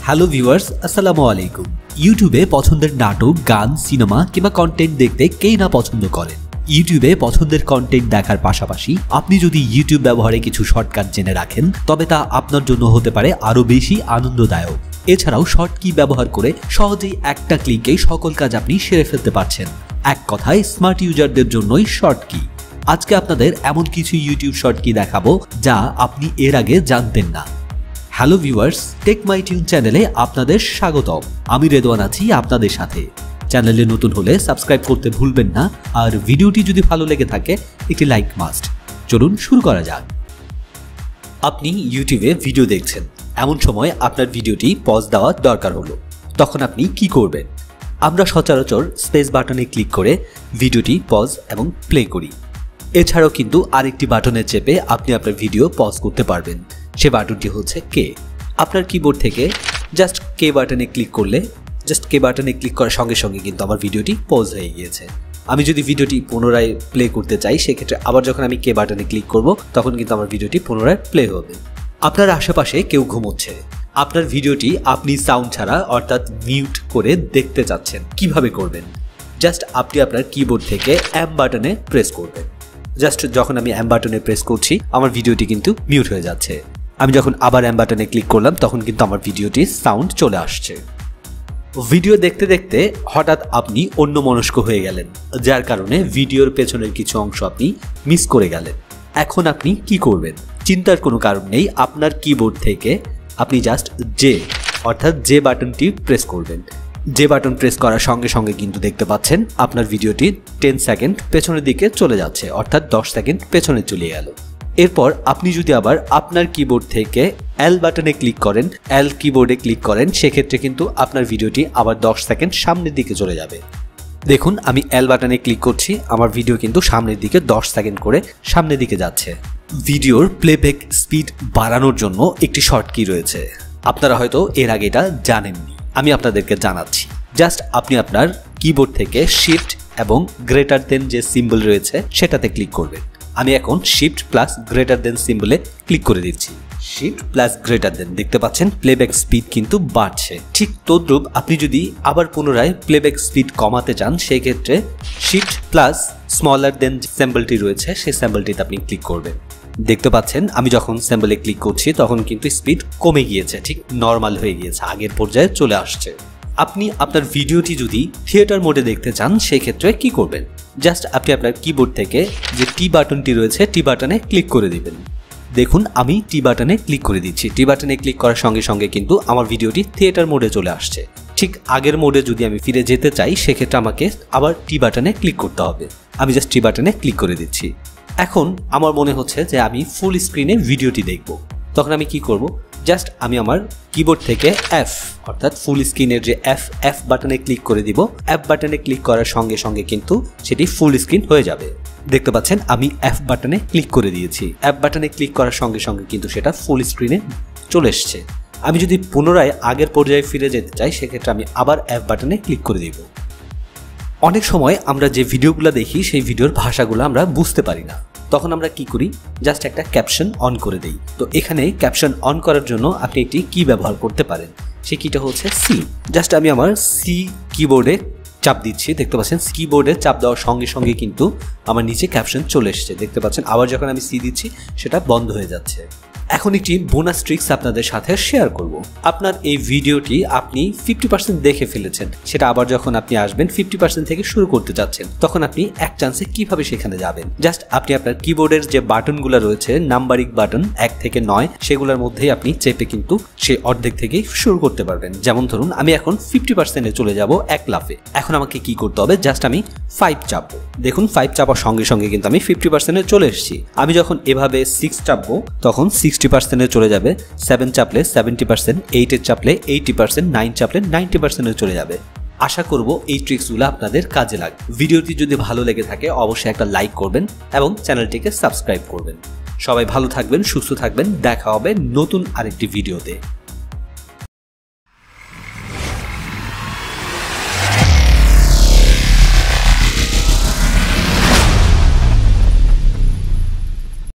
Hello viewers, আসসালামু আলাইকুম। ইউটিউবে পছন্দের নাটক, গান, সিনেমা কিংবা কন্টেন্ট দেখতে কেই না পছন্দ করেন। ইউটিউবে পছন্দের কন্টেন্ট দেখার পাশাপাশি আপনি যদি ইউটিউব ব্যবহারে কিছু শর্টকাট জেনে রাখেন, তবে তা আপনার জন্য হতে পারে আরও বেশি আনন্দদায়ক। এছাড়াও শর্ট কি ব্যবহার করে সহজেই একটা ক্লিকেই সকল কাজ আপনি সেরে ফেলতে পারছেন। এক কথায় স্মার্ট ইউজারদের জন্যই শর্ট কি। আজকে আপনাদের এমন কিছু ইউটিউব শর্ট কি দেখাবো যা আপনি এর আগে জানতেন না। হ্যালো ভিউয়ার্স, টেকমাই টিউন চ্যানেলে আপনাদের স্বাগতম। আমি রেদওয়ান আছি আপনাদের সাথে। চ্যানেলে নতুন হলে সাবস্ক্রাইব করতে ভুলবেন না, আর ভিডিওটি যদি ভালো লেগে থাকে একটি লাইক মাস্ট। চলুন শুরু করা যাক। আপনি ইউটিউবে ভিডিও দেখছেন, এমন সময় আপনার ভিডিওটি পজ দেওয়া দরকার হলো, তখন আপনি কি করবেন? আমরা সচরাচর স্পেস বাটনে ক্লিক করে ভিডিওটি পজ এবং প্লে করি। এছাড়াও কিন্তু আরেকটি বাটনে চেপে আপনি আপনার ভিডিও পজ করতে পারবেন। সে বাটনটি হচ্ছে কে। আপনার কিবোর্ড থেকে জাস্ট কে বাটনে ক্লিক করলে কে বাটনে ক্লিক করার সঙ্গে সঙ্গে কিন্তু আমার ভিডিওটি পজ হয়ে গিয়েছে। আমি যদি ভিডিওটি পুনরায় প্লে করতে চাই, সেক্ষেত্রে আবার যখন আমি কে বাটনে ক্লিক করব, তখন কিন্তু আমার ভিডিওটি পুনরায় প্লে হবে। আপনার আশেপাশে কেউ ঘুমোচ্ছে, আপনার ভিডিওটি আপনি সাউন্ড ছাড়া অর্থাৎ মিউট করে দেখতে চাচ্ছেন। কিভাবে করবেন? জাস্ট আপনি আপনার কিবোর্ড থেকে এম বাটনে প্রেস করবেন। জাস্ট যখন আমি এম বাটনে প্রেস করছি, আমার ভিডিওটি কিন্তু মিউট হয়ে যাচ্ছে। আমি যখন আবার এম বাটনে ক্লিক করলাম, তখন কিন্তু আমার ভিডিওটির সাউন্ড চলে আসছে। ভিডিও দেখতে দেখতে হঠাৎ আপনি অন্যমনস্ক হয়ে গেলেন, যার কারণে ভিডিওর পেছনের কিছু অংশ আপনি মিস করে গেলেন। এখন আপনি কি করবেন? চিন্তার কোনো কারণ নেই। আপনার কিবোর্ড থেকে আপনি জাস্ট যে বাটনটি প্রেস করবেন। যে বাটন প্রেস করার সঙ্গে সঙ্গে কিন্তু দেখতে পাচ্ছেন আপনার ভিডিওটি 10 সেকেন্ড পেছনের দিকে চলে যাচ্ছে, অর্থাৎ 10 সেকেন্ড পেছনে চলে গেল। এরপর আপনি যদি আবার আপনার কিবোর্ড থেকে এল বাটনে ক্লিক করেন, এল কিবোর্ডে ক্লিক করেন, সেক্ষেত্রে কিন্তু আপনার ভিডিওটি আবার 10 সেকেন্ড সামনের দিকে চলে যাবে। দেখুন, আমি এল বাটনে ক্লিক করছি, আমার ভিডিও কিন্তু সামনের দিকে 10 সেকেন্ড করে সামনের দিকে যাচ্ছে। ভিডিওর প্লেব্যাক স্পিড বাড়ানোর জন্য একটি শর্ট কি রয়েছে, আপনারা হয়তো এর আগে এটা জানেননি। আমি আপনাদেরকে জানাচ্ছি। জাস্ট আপনি আপনার কিবোর্ড থেকে শিফট এবং গ্রেটার দেন যে সিম্বল রয়েছে সেটাতে ক্লিক করবেন। আমি এখন শিফট প্লাস গ্রেটার দেন সিম্বলে ক্লিক করে দিচ্ছি। শিফট প্লাস গ্রেটার দেন, দেখতে পাচ্ছেন প্লেব্যাক স্পিড কিন্তু বাড়ছে। ঠিক তদ্রূপ আপনি যদি আবার পুনরায় প্লেব্যাক স্পিড কমাতে চান, সেই ক্ষেত্রে শিফট প্লাস স্মলার দেন যে সিম্বলটি রয়েছে সেই সিম্বলটিতে আপনি ক্লিক করবেন। দেখতে পাচ্ছেন আমি যখন সিম্বলে ক্লিক করছি, তখন কিন্তু স্পিড কমে গিয়েছে, ঠিক নর্মাল হয়ে গিয়েছে, আগের পর্যায়ে চলে আসছে। আপনি আপনার ভিডিওটি যদি থিয়েটার মোডে দেখতে চান, সেই ক্ষেত্রে কি করবেন? জাস্ট আপনি আপনার কিবোর্ড থেকে যে টি বাটনটি রয়েছে, টি বাটনে ক্লিক করে দিবেন। দেখুন, আমি টি বাটনে ক্লিক করে দিচ্ছি। টি বাটনে ক্লিক করার সঙ্গে সঙ্গে কিন্তু আমার ভিডিওটি থিয়েটার মোডে চলে আসছে। ঠিক আগের মোডে যদি আমি ফিরে যেতে চাই, সেক্ষেত্রে আমাকে আবার টি বাটনে ক্লিক করতে হবে। আমি জাস্ট টি বাটনে ক্লিক করে দিচ্ছি। এখন আমার মনে হচ্ছে যে আমি ফুল স্ক্রিনে ভিডিওটি দেখব, তখন আমি কি করব? জাস্ট আমি আমার কিবোর্ড থেকে এফ অর্থাৎ ফুল স্ক্রিনের যে এফ বাটনে ক্লিক করে দিব। এফ বাটনে ক্লিক করার সঙ্গে সঙ্গে কিন্তু সেটি ফুল স্ক্রিন হয়ে যাবে। দেখতে পাচ্ছেন আমি এফ বাটনে ক্লিক করে দিয়েছি। এফ বাটনে ক্লিক করার সঙ্গে সঙ্গে কিন্তু সেটা ফুল স্ক্রিনে চলে এসছে। আমি যদি পুনরায় আগের পর্যায়ে ফিরে যেতে চাই, সেক্ষেত্রে আমি আবার এফ বাটনে ক্লিক করে দিব। অনেক সময় আমরা যে ভিডিওগুলো দেখি, সেই ভিডিওর ভাষাগুলো আমরা বুঝতে পারি না, তখন আমরা কি করি? জাস্ট একটা ক্যাপশন অন করে দেই। তো এখানে ক্যাপশন অন করার জন্য আপনি একটি কি ব্যবহার করতে পারেন, সেই কিটা হচ্ছে সি। জাস্ট আমি আমার সি কিবোর্ডে চাপ দিচ্ছি। দেখতে পাচ্ছেন কিবোর্ডে চাপ দেওয়ার সঙ্গে সঙ্গে কিন্তু আমার নিচে ক্যাপশন চলে এসছে। দেখতে পাচ্ছেন আবার যখন আমি সি দিচ্ছি, সেটা বন্ধ হয়ে যাচ্ছে। এখন একটি বোনাস ট্রিক্স আপনাদের সাথে শেয়ার করব। আপনার এই ভিডিওটি আপনি 50% দেখে ফেলেছেন, সেটা আবার যখন আপনি আসবেন 50% থেকে শুরু করতে চাচ্ছেন, তখন আপনি এক চান্সে কিভাবে সেখানে যাবেন? জাস্ট আপনি আপনার কিবোর্ডের যে বাটনগুলো রয়েছে, নাম্বারিং বাটন 1 থেকে 9, সেগুলোর মধ্যেই আপনি চেপে কিন্তু সেই অর্ধেক থেকেই শুরু করতে পারবেন। যেমন ধরুন, আমি এখন 50%-এ চলে যাব এক লাফে। এখন আমাকে কি করতে হবে? জাস্ট আমি 5 চাপবো। দেখুন, 5 চাপার সঙ্গে সঙ্গে কিন্তু আমি 50%-এ চলে এসেছি। আমি যখন এভাবে 6 চাপবো, তখন 60%-এ চলে যাবে। 7 চাপলে 70%, 8 চাপলে 80%, 9 চাপলে 90%-এ চলে যাবে। আশা করব এই ট্রিক্সগুলো আপনাদের কাজে লাগবে। ভিডিওটি যদি ভালো লেগে থাকে, অবশ্যই একটা লাইক করবেন এবং চ্যানেলটিকে সাবস্ক্রাইব করবেন। সবাই ভালো থাকবেন, সুস্থ থাকবেন। দেখা হবে নতুন আরেকটি ভিডিওতে।